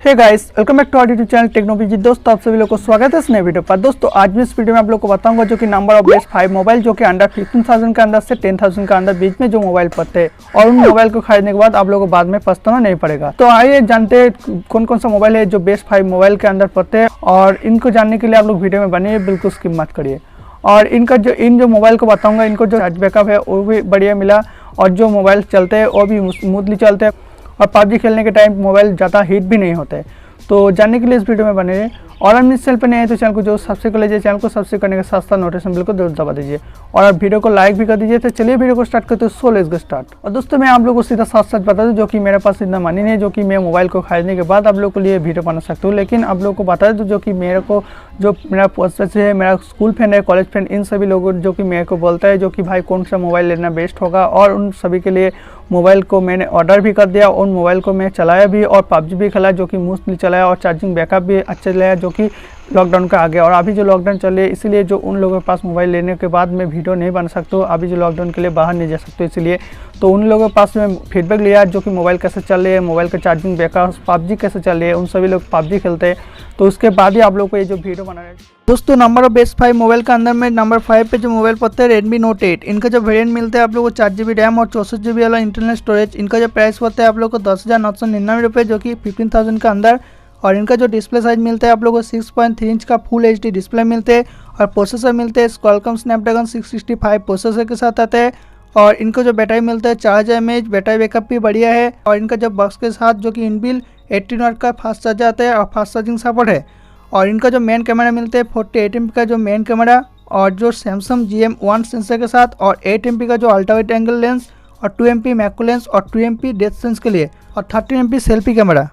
Hey guys, welcome back to our YouTube channel Techno Abhijit. दोस्तों, आप सभी लोगों को स्वागत है इस नए वीडियो पर। दोस्तों, आज मैं इस वीडियो में आप लोगों को बताऊंगा जो कि नंबर ऑफ बेस्ट 5 मोबाइल जो कि अंडर 15,000 के अंदर से 10,000 के अंदर बीच में जो मोबाइल पड़ते हैं और उन मोबाइल को खरीदने के बाद आप लोगों को बाद में पछताना नहीं पड़ेगा। तो आइए जानते हैं कौन कौन सा मोबाइल है जो बेस्ट 5 मोबाइल के अंदर पड़ते हैं, और इनको जानने के लिए आप लोग वीडियो में बनिए, बिल्कुल स्किप मत करिए। और इनका जो मोबाइल को बताऊंगा, इनको जो चार्ज बैकअप है वो भी बढ़िया मिला, और जो मोबाइल चलते हैं वो भी स्मूथली चलते हैं, और पबजी खेलने के टाइम मोबाइल ज़्यादा हीट भी नहीं होते। तो जानने के लिए इस वीडियो में बने रहिए। और हम इस चैनल पर नए हैं तो चैनल को जो सब्सक्राइब कर लीजिए, चैनल को सब्सक्राइब करने के साथ साथ नोटिफिकेशन बिल को जरूर दबा दीजिए, और आप वीडियो को लाइक भी कर दीजिए। तो चलिए वीडियो को स्टार्ट करते हैं। So let's get start. और दोस्तों, मैं आप लोगों को सीधा साथ बता दूं जो कि मेरे पास इतना मनी नहीं है जो कि मैं मोबाइल को खरीदने के बाद आप लोगों के लिए वीडियो बना सकता हूँ, लेकिन आप लोगों को बता दूँ जो कि मेरे को जो मेरा पोस्ट है, मेरा स्कूल फ्रेंड है, कॉलेज फ्रेंड, इन सभी लोगों जो कि मेरे को बोलता है जो कि भाई कौन सा मोबाइल लेना बेस्ट होगा, और उन सभी के लिए मोबाइल को मैंने ऑर्डर भी कर दिया। उन मोबाइल को मैं चलाया भी और पबजी भी खेला जो कि स्मूथली चलाया, और चार्जिंग बैकअप भी अच्छा चलाया जो कि लॉकडाउन का आ गया। और अभी जो लॉकडाउन चल रही है, इसलिए जो उन लोगों के पास मोबाइल लेने के बाद मैं वीडियो नहीं बना सकता हूँ, अभी जो लॉकडाउन के लिए बाहर नहीं जा सकते, इसलिए तो उन लोगों के पास मैं फीडबैक लिया जो कि मोबाइल कैसे चल रही है, मोबाइल का चार्जिंग बैकअप, पबजी कैसे चल रही है, उन सभी लोग पबजी खेलते हैं। तो उसके बाद ही आप लोग को ये जो वीडियो बना रहे हैं। दोस्तों, नंबर ऑफ बेस्ट 5 मोबाइल का अंदर में नंबर 5 पे जो मोबाइल पड़ता है Redmi Note 8। इनका जो वेरिएंट मिलता है आप लोग को 4GB रैम और 64GB वाला इंटरनल स्टोरेज। इनका जो प्राइस पड़ता है आप लोग को 10,999 रुपये जो कि 15,000 का अंदर। और इनका जो डिस्प्ले साइज मिलता है आप लोगों को 6.3 इंच का फुल HD डिस्प्ले मिलते हैं, और प्रोसेसर मिलते हैं Wellcome स्नैपड्रैगन 665 प्रोसेसर के साथ आता है। और इनको जो बैटरी मिलता है 4000 mAh, बैटरी बैकअप भी बढ़िया है। और इनका जो बॉक्स के साथ जो कि इनबिल्ट 18 वाट का फास्ट चार्जर आता है और फास्ट चार्जिंग सपोर्ट है। और इनका जो मेन कैमरा मिलता है 48 MP का जो मेन कैमरा, और जो सैमसंग GM1 सेंसर के साथ, और 8 MP का जो अल्ट्रा वाइड एंगल लेंस, और 2 MP मैक्रो लेंस, और 2 MP डेप्थ सेंस के लिए, और 13 MP सेल्फी कैमरा।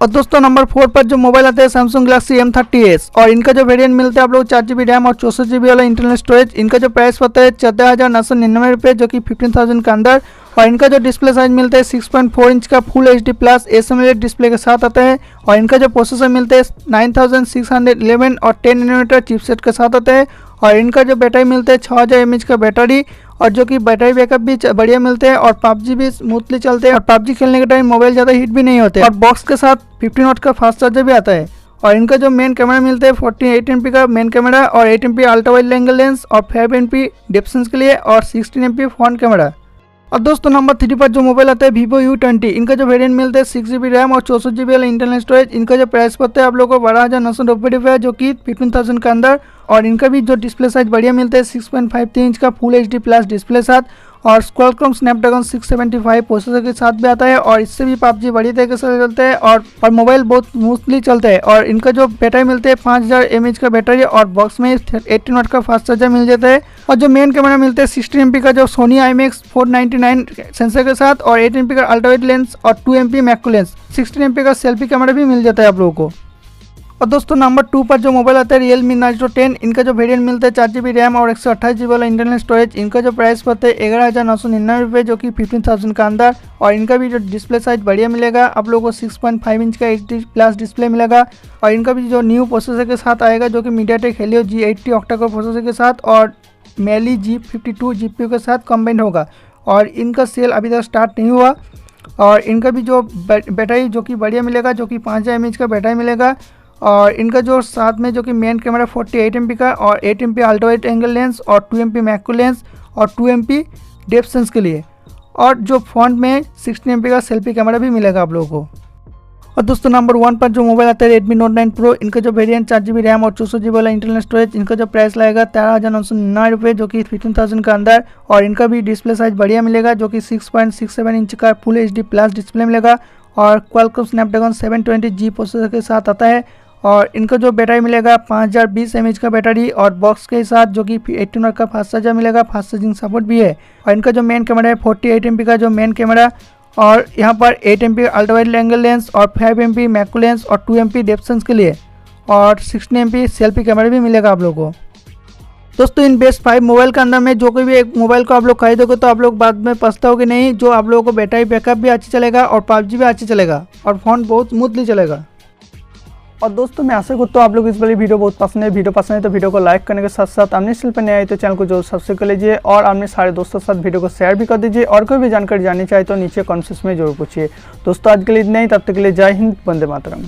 और दोस्तों, नंबर 4 पर जो मोबाइल आता है सैमसंग गैलेक्सी M30s। और इनका जो वेरिएंट मिलता है आप लोग 4GB रैम और 64GB वाला इंटरनल स्टोरेज। इनका जो प्राइस पड़ता है 14,999 रुपये जो कि 15,000 का अंदर। और इनका जो डिस्प्ले साइज मिलता है 6.4 इंच का full HD plus AMOLED display के साथ आता है। और इनका जो प्रोसेसर मिलता है 9611 और 10 nm चिपसेट के साथ आता है। और इनका जो बैटरी मिलता है 6000 mAh का बैटरी, और जो कि बैटरी बैकअप भी बढ़िया मिलते हैं, और पबजी भी स्मूथली चलते हैं, और पबजी खेलने के टाइम मोबाइल ज़्यादा हीट भी नहीं होते। और बॉक्स के साथ 15 वाट का फास्ट चार्जर भी आता है। और इनका जो मेन कैमरा मिलता है 48 MP का मेन कैमरा, और 8 MP ultra wide angle lens, और 5 MP डेप्थ सेंस के लिए, और 16 MP फ्रंट कैमरा। और दोस्तों, नंबर 3 पर जो मोबाइल आता है Vivo U20। इनका जो वेरिएंट मिलता है 6GB रैम और 64GB वाला इंटरनल स्टोरेज। इनका जो प्राइस पड़ता है आप लोगों को 12,990 रुपये जो कि 15,000 का अंदर। और इनका भी जो डिस्प्ले साइज बढ़िया मिलता है 6.53 इंच का फुल HD प्लस डिस्प्ले साथ, और Qualcomm स्नैपड्रैगन 675 प्रोसेसर के साथ भी आता है। और इससे भी पबजी बढ़िया तरीके से चलता है, और मोबाइल बहुत स्मूथली चलता है। और इनका जो बैटरी मिलते हैं 5000 mAh का बैटरी, और बॉक्स में 18 वाट का फास्ट चार्जर मिल जाता है। और जो मेन कैमरा मिलता है 16 MP का जो Sony IMX 499 सेंसर के साथ, और 8 MP का अल्ट्रा वाइड लेंस, और 2 MP मैक्रो लेंस, 16 MP का सेल्फी कैमरा भी मिल जाता है आप लोगों को। और दोस्तों, नंबर 2 पर जो मोबाइल आता है Realme Narzo 10। इनका जो वेरिएंट मिलता है 4GB रैम और 128GB वाला इंटरनल स्टोरेज। इनका जो प्राइस पड़ता है 11,999 रुपये जो कि 15,000 का अंदर। और इनका भी जो डिस्प्ले साइज बढ़िया मिलेगा आप लोगों को 6.5 इंच का HD प्लस डिस्प्ले मिलेगा। और इनका भी जो न्यू प्रोसेसर के साथ आएगा जो कि MediaTek Helio G80 octa-core processor के साथ, और Mali G52 GPU के साथ कम्बाइंड होगा। और इनका सेल अभी तक स्टार्ट नहीं हुआ। और इनका भी जो बैटरी जो कि बढ़िया मिलेगा जो कि 5000 mAh का बैटरी मिलेगा। और इनका जो साथ में जो कि मेन कैमरा 48 MP का, और 8 MP ultra wide angle lens, और 2 MP मैक्रो लेंस, और 2 MP डेप्थ सेंस के लिए। और जो फ्रंट में 16 MP का सेल्फी कैमरा भी मिलेगा आप लोगों को। और दोस्तों, नंबर 1 पर जो मोबाइल आता है Redmi Note 9 Pro। इनका जो वेरिएंट 4GB रैम और 64GB वाला इंटरनल स्टोरेज। इनका जो प्राइस लगेगा 13,999 रुपये जो कि 15,000 का अंदर। और इनका भी डिस्प्ले साइज बढ़िया मिलेगा जो कि 6.67 इंच का फुल HD प्लस डिस्प्ले मिलेगा, और Qualcomm स्नैपड्रैगन 720G प्रोसेसर के साथ आता है। और इनका जो बैटरी मिलेगा 5020 mAh का बैटरी, और बॉक्स के साथ जो कि 18 वाट का फास्ट चार्जर मिलेगा, फास्ट चार्जिंग सपोर्ट भी है। और इनका जो मेन कैमरा है 48 MP का जो मेन कैमरा, और यहाँ पर 8 MP ultra wide angle lens, और 5 MP मैक्रो लेंस, और 2 MP डेप्थ सेंस के लिए, और 16 MP सेल्फी कैमरा भी मिलेगा आप लोगों को। दोस्तों, इन बेस्ट 5 मोबाइल के अंदर में जो कोई भी एक मोबाइल को आप लोग खरीदोगे तो आप लोग बाद में पछताओगे नहीं। जो आप लोगों को बैटरी बैकअप भी अच्छा चलेगा, और पबजी भी अच्छा चलेगा, और फोन बहुत स्मूथली चलेगा। और दोस्तों मैं आशा करता हूँ आप लोग इस वाली वीडियो बहुत पसंद है। वीडियो पसंद है तो वीडियो को लाइक करने के साथ साथ आपने चैनल पर नए आए तो चैनल को जरूर सब्सक्राइब कर लीजिए और अपने सारे दोस्तों के साथ वीडियो को शेयर भी कर दीजिए। और कोई भी जानकारी जाननी चाहे तो नीचे कमेंट्स में जरूर पूछिए। दोस्तों आज के लिए इतना ही, तब तक के लिए जय हिंद, वंदे मातरम।